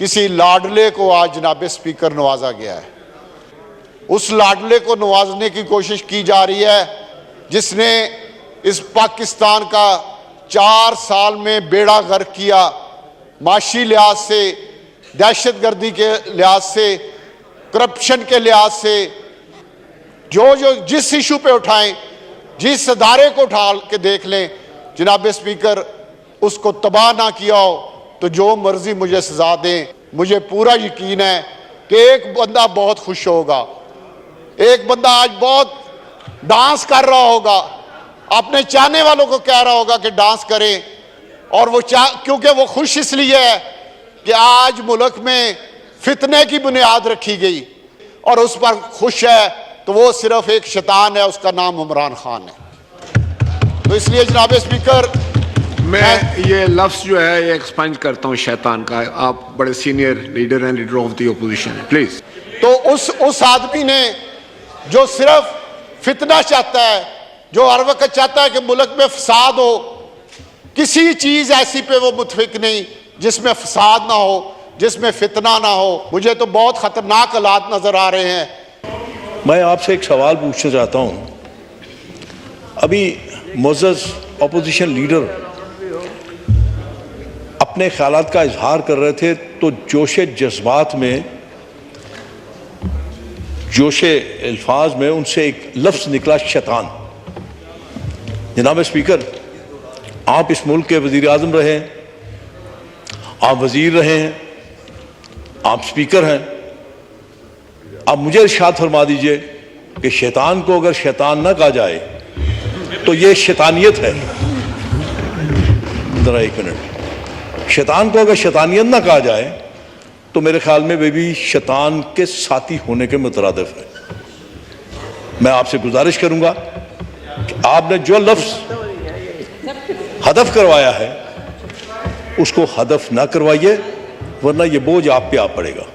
किसी लाडले को आज जनाब स्पीकर नवाजा गया है। उस लाडले को नवाजने की कोशिश की जा रही है जिसने इस पाकिस्तान का 4 साल में बेड़ा गर्क किया, माशी लिहाज से, दहशतगर्दी के लिहाज से, करप्शन के लिहाज से। जो जिस इशू पे उठाएं, जिस अदारे को उठा के देख लें जनाब स्पीकर, उसको तबाह ना किया हो तो जो मर्जी मुझे सजा दें। मुझे पूरा यकीन है कि एक बंदा बहुत खुश होगा, एक बंदा आज बहुत डांस कर रहा होगा, अपने चाहने वालों को कह रहा होगा कि डांस करें, और वो क्योंकि वो खुश इसलिए है कि आज मुल्क में फितने की बुनियाद रखी गई और उस पर खुश है, तो वो सिर्फ एक शैतान है, उसका नाम इमरान खान है। तो इसलिए जनाब स्पीकर, मैं ये लफ्ज जो है ये एक्सपेंड करता हूँ शैतान का। आप बड़े सीनियर लीडर हैं, लीडर ऑफ द ओपोजिशन है, प्लीज। तो उस आदमी ने जो सिर्फ फितना चाहता है, जो हर वक्त चाहता है कि मुल्क में फसाद हो, किसी चीज ऐसी पे वो मुतफिक नहीं जिसमें फसाद ना हो, जिसमें फितना ना हो। मुझे तो बहुत खतरनाक हालात नजर आ रहे हैं। मैं आपसे एक सवाल पूछना चाहता हूं। अभी मोअज़्ज़ज़ अपोजिशन लीडर अपने ख्यालात का इजहार कर रहे थे, तो जोशे जज्बात में, जोशे अल्फाज में उनसे एक लफ्ज निकला, शैतान। जनाब स्पीकर, आप इस मुल्क के वजीर आज़म रहे हैं, आप वजीर रहे हैं, आप स्पीकर हैं। आप मुझे इरशाद फरमा दीजिए कि शैतान को अगर शैतान ना कहा जाए तो ये शैतानियत है। जरा एक मिनट, शैतान को अगर शैतानियत ना कहा जाए तो मेरे ख्याल में वे भी शैतान के साथी होने के मुतरादिफ है। मैं आपसे गुजारिश करूंगा कि आपने जो लफ्ज हदफ करवाया है उसको हदफ ना करवाइए, वरना ये बोझ आप पे आ पड़ेगा।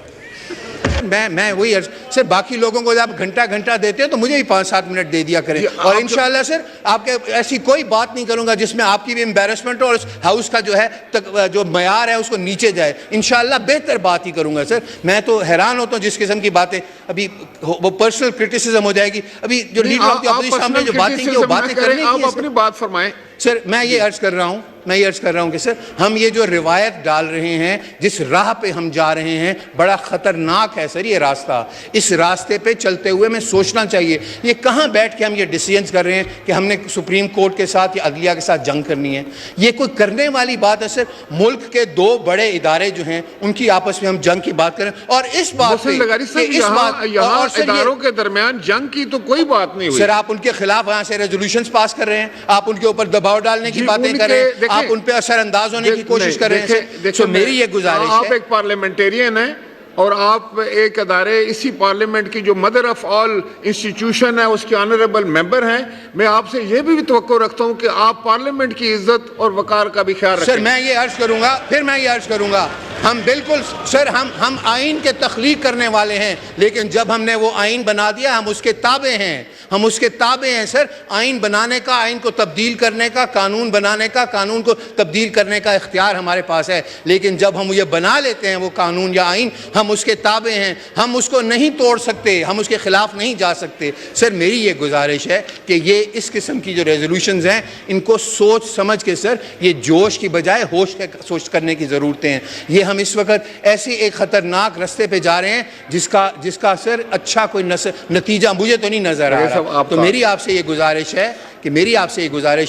मैं वही सर, बाकी लोगों को आप घंटा घंटा देते हो तो मुझे भी 5-7 मिनट दे दिया करें, और इंशाल्लाह सर आपके ऐसी कोई बात नहीं करूंगा जिसमें आपकी भी एम्बेरसमेंट और हाउस का जो है जो मयार है उसको नीचे जाए। इंशाल्लाह बेहतर बात ही करूंगा सर। मैं तो हैरान होता हूँ जिस किस्म की बातें, अभी वो पर्सनल क्रिटिसिज्म हो जाएगी। अभी जो लीडर ऑफ द अपोजिशन सामने जो बातें की, वो बातें करने की, आप अपनी बात फरमाएं सर। मैं ये अर्ज कर रहा हूं कि सर, हम ये जो रिवायत डाल रहे हैं, जिस राह पे हम जा रहे हैं, बड़ा खतरनाक है सर ये रास्ता। इस रास्ते पे चलते हुए हमें सोचना चाहिए, ये कहां बैठ के हम ये डिसीजंस कर रहे हैं कि हमने सुप्रीम कोर्ट के साथ या अदलिया के साथ जंग करनी है। ये कोई करने वाली बात है सर? मुल्क के 2 बड़े इदारे जो हैं उनकी आपस में हम जंग की बात करें, और इस बात पे इदारों के दरमियान जंग की तो कोई बात नहीं हुई सर। आप उनके खिलाफ यहां से रेजोल्यूशंस पास कर रहे हैं, आप उनके ऊपर दबाव डालने की बातें कर रहे हैं, आप उन पे असरअंदाज होने की कोशिश कर रहे हैं। तो मेरी ये गुजारिश है, आप एक पार्लियामेंटेरियन हैं और आप एक अदारे, इसी पार्लियामेंट की जो मदर ऑफ ऑल इंस्टीट्यूशन है उसके ऑनरेबल मेंबर हैं। मैं आपसे यह भी तवक्को रखता हूं कि आप पार्लियामेंट की इज्जत और वकार का भी ख्याल रखें। सर मैं ये अर्ज करूंगा, हम बिल्कुल सर, हम आइन के तख्लीक करने वाले हैं, लेकिन जब हमने वो आइन बना दिया हम उसके ताबे हैं सर। आइन बनाने का, आइन को तब्दील करने का, कानून बनाने का, कानून को तब्दील करने का इख्तियार हमारे पास है, लेकिन जब हम ये बना लेते हैं वो कानून या आइन, हम उसके ताबे हैं, हम उसको नहीं तोड़ सकते, हम उसके खिलाफ नहीं जा सकते। सर मेरी ये गुजारिश है कि ये इस किस्म की जो रेजोल्यूशंस हैं इनको सोच समझ के सर, ये जोश की बजाय होश सोच करने की ज़रूरतें हैं। ये हम इस वक्त ऐसे एक ख़तरनाक रास्ते पे जा रहे हैं जिसका सर अच्छा कोई नतीजा मुझे तो नहीं नज़र आ रहा। तो मेरी आपसे ये गुजारिश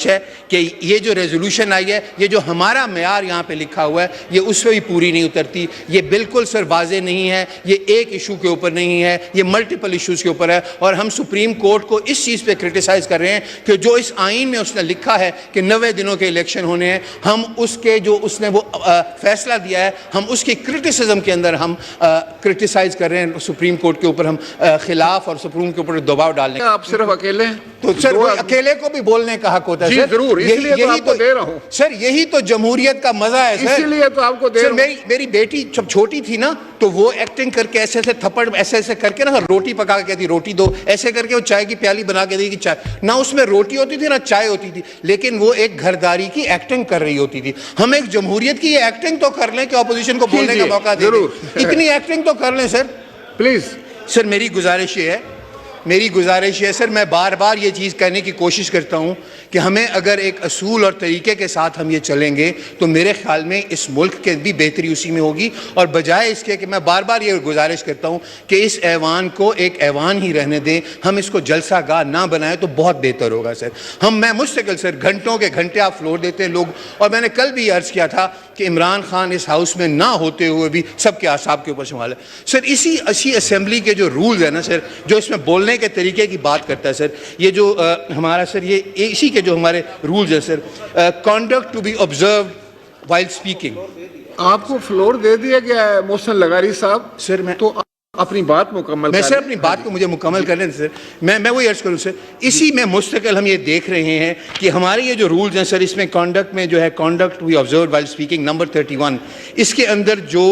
है कि ये जो रेजोल्यूशन आई है, ये जो हमारा मेयार यहाँ पे लिखा हुआ है, ये उस पर भी पूरी नहीं उतरती। ये बिल्कुल सर वाज़े नहीं है, ये एक इशू के ऊपर नहीं है, ये मल्टीपल इशूज़ के ऊपर है। और हम सुप्रीम कोर्ट को इस चीज़ पे क्रिटिसाइज़ कर रहे हैं कि जो इस आइन में उसने लिखा है कि 90 दिनों के इलेक्शन होने हैं, हम उसके जो उसने वो फैसला दिया है, हम उसकी क्रिटिसिज्म के अंदर हम क्रिटिसाइज़ कर रहे हैं सुप्रीम कोर्ट के ऊपर, हम खिलाफ और सुप्रीम के ऊपर दबाव डालने। आप सिर्फ अकेले हैं? तो सर अकेले को को भी बोलने का हक होता है जी, सर। जरूर, इसलिए तो आपको दे रहा हूं सर, यही तो जमहूरियत का मजा है सर, इसीलिए तो आपको दे सर। रहा हूं। मेरी बेटी जब छोटी थी ना, तो वो एक्टिंग करके ऐसे ऐसे थप्पड़ ऐसे ऐसे करके ना रोटी पका के कहती रोटी दो, ऐसे करके वो चाय की प्याली बना के देगी, चाय ना उसमें रोटी होती थी ना चाय होती थी, लेकिन वो एक घरदारी की एक्टिंग कर रही होती थी। हम एक जमहूरियत की ये एक्टिंग तो कर लें कि ऑपोजिशन को बोलने का मौका दे दें। इतनी एक्टिंग तो कर लें सर, प्लीज। सर मेरी गुजारिश है सर, मैं बार बार ये चीज़ कहने की कोशिश करता हूँ कि हमें अगर एक असूल और तरीके के साथ हम ये चलेंगे तो मेरे ख्याल में इस मुल्क के भी बेहतरी उसी में होगी। और बजाय इसके कि मैं बार बार ये गुजारिश करता हूँ कि इस ऐवान को एक ऐवान ही रहने दें, हम इसको जलसा गाह ना बनाएं तो बहुत बेहतर होगा सर। मैं मुस्तकिल सर घंटों के घंटे आप फ्लोर देते हैं लोग, और मैंने कल भी अर्ज़ किया था कि इमरान खान इस हाउस में ना होते हुए भी सबके आसाब के ऊपर संभाले सर। इसी असेंबली के जो रूल्स है ना सर, जो इसमें बोलने के तरीके की बात करता है सर, ये जो हमारा सर ये इसी के जो हमारे रूल्स है sir, conduct to be observed while speaking. आपको फ्लोर दे दिया गया है मोहसिन लगारी साहब सर, मैं तो अपनी बात मुकम्मल मैं सर अपनी बात को मुझे मुकम्मल करने दें सर। मैं वही अर्ज करूँ सर, इसी में मुस्तकिल हम ये देख रहे हैं कि हमारे ये जो रूल्स हैं सर, इसमें कॉन्डक्ट में जो है conduct we observe while speaking number 31, इसके अंदर जो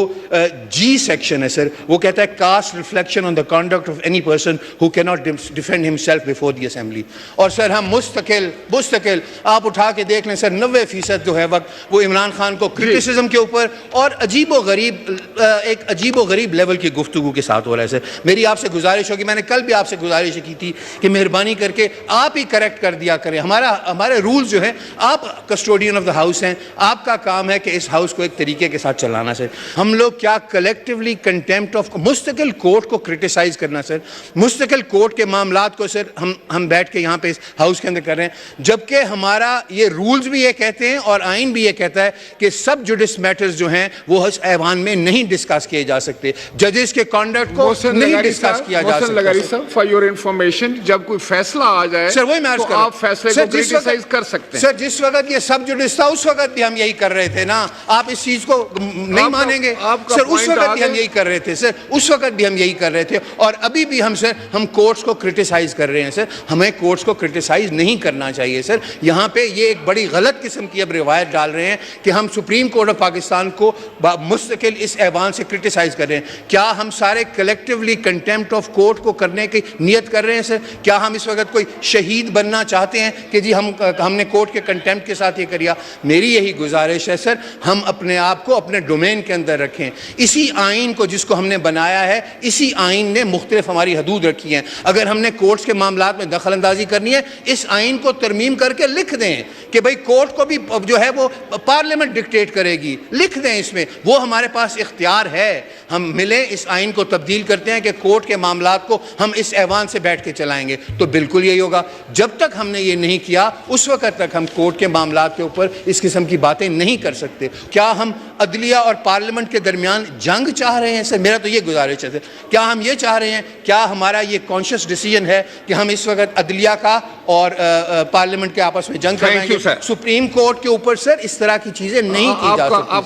जी सेक्शन है सर, वो कहता है cast reflection on the conduct of any person who can not defend himself before the assembly. और सर हम मुस्तकिल आप उठा के देख लें सर, 90% जो है वक्त वो इमरान खान को क्रिटिसिज्म के ऊपर और एक अजीबो गरीब लेवल की गुफ्तगू के साथ हो रहा है सर। मेरी आपसे गुजारिश होगी, मैंने कल भी आपसे गुजारिश की थी कि मेहरबानी करके आप ही करेक्ट कर दिया करें। हमारे रूल्स जो हैं, आप कस्टोडियन ऑफ द हाउस हैं, आपका काम है कि इस हाउस को एक तरीके के साथ चलाना सर। हम लोग क्या कलेक्टिवली कंटेम्प्ट ऑफ मुस्तकिल कोर्ट को क्रिटिसाइज करना सर, मुस्तकिल कोर्ट के मामलात को सर हम बैठ के यहाँ पे इस हाउस के अंदर कर रहे हैं, जबकि हमारा ये रूल्स भी ये कहते हैं और आइन भी ये कहता है कि सब जुडिस मैटर्स जो हैं वो इस ऐवान में नहीं डिस्कस किए जा सकते, जजेस के कॉन्डक्ट को नहीं डिस्कस किया जा सकता। फॉर योर इंफॉर्मेशन, जब कोई फैसला आ जाए सर, वही मैं तो आप फैसले को क्रिटिसाइज कर सकते हैं। सर जिस वक्त ये सब जुडिस था उस वक्त भी हम यही कर रहे थे ना, आप इस चीज को नहीं मानेंगे सर। उस वक्त भी हम यही कर रहे थे सर, उस वक्त भी हम यही कर रहे थे, और अभी भी हम कोर्ट्स को क्रिटिसाइज कर रहे हैं सर। हमें कोर्ट्स को क्रिटिसाइज नहीं करना चाहिए सर। यहाँ पे ये एक बड़ी गलत किस्म की अब रिवायत डाल रहे हैं कि हम सुप्रीम कोर्ट ऑफ पाकिस्तान को मुस्तकिल इस ऐवान से क्रिटिसाइज कर रहे हैं। क्या हम सारे कलेक्टिवली कंटेम्प्ट ऑफ कोर्ट को करने की नियत कर रहे हैं सर? क्या हम इस वक्त कोई शहीद बनना चाहते हैं कि जी हमने कोर्ट के कंटेम्प्ट के साथ ये किया? मेरी यही गुजारिश है सर, हम अपने आप को अपने डोमेन के अंदर रखें। इसी आइन को जिसको हमने बनाया है, इसी आइन ने मुख्तलिफ हमारी हदूद रखी हैं। अगर हमने कोर्ट्स के मामलात में दखल अंदाजी करनी है, इस आइन को तरमीम करके लिख दें कि भाई कोर्ट को भी जो है वो पार्लियामेंट डिक्टेट करेगी, लिख दें इसमें, वो हमारे पास इख्तियार है। हम मिले इस आइन को तब्दील करते हैं कि कोर्ट के मामलात को हम इस ऐवान से बैठ के चलाएंगे, तो बिल्कुल यही होगा। जब तक हमने ये नहीं किया उस वक्त तक हम कोर्ट के मामलात के ऊपर इस किस्म की बातें नहीं कर सकते। क्या हम अदलिया और पार्लियामेंट के दरमियान जंग चाह रहे हैं सर? मेरा तो ये गुजारिश है सर, क्या हम ये चाह रहे हैं, क्या हमारा ये कॉन्शियस डिसीजन है कि हम इस वक्त अदलिया का और पार्लियामेंट के आपस में जंग करेंगे? सुप्रीम कोर्ट के ऊपर सर इस तरह की चीजें नहीं की जा सकती।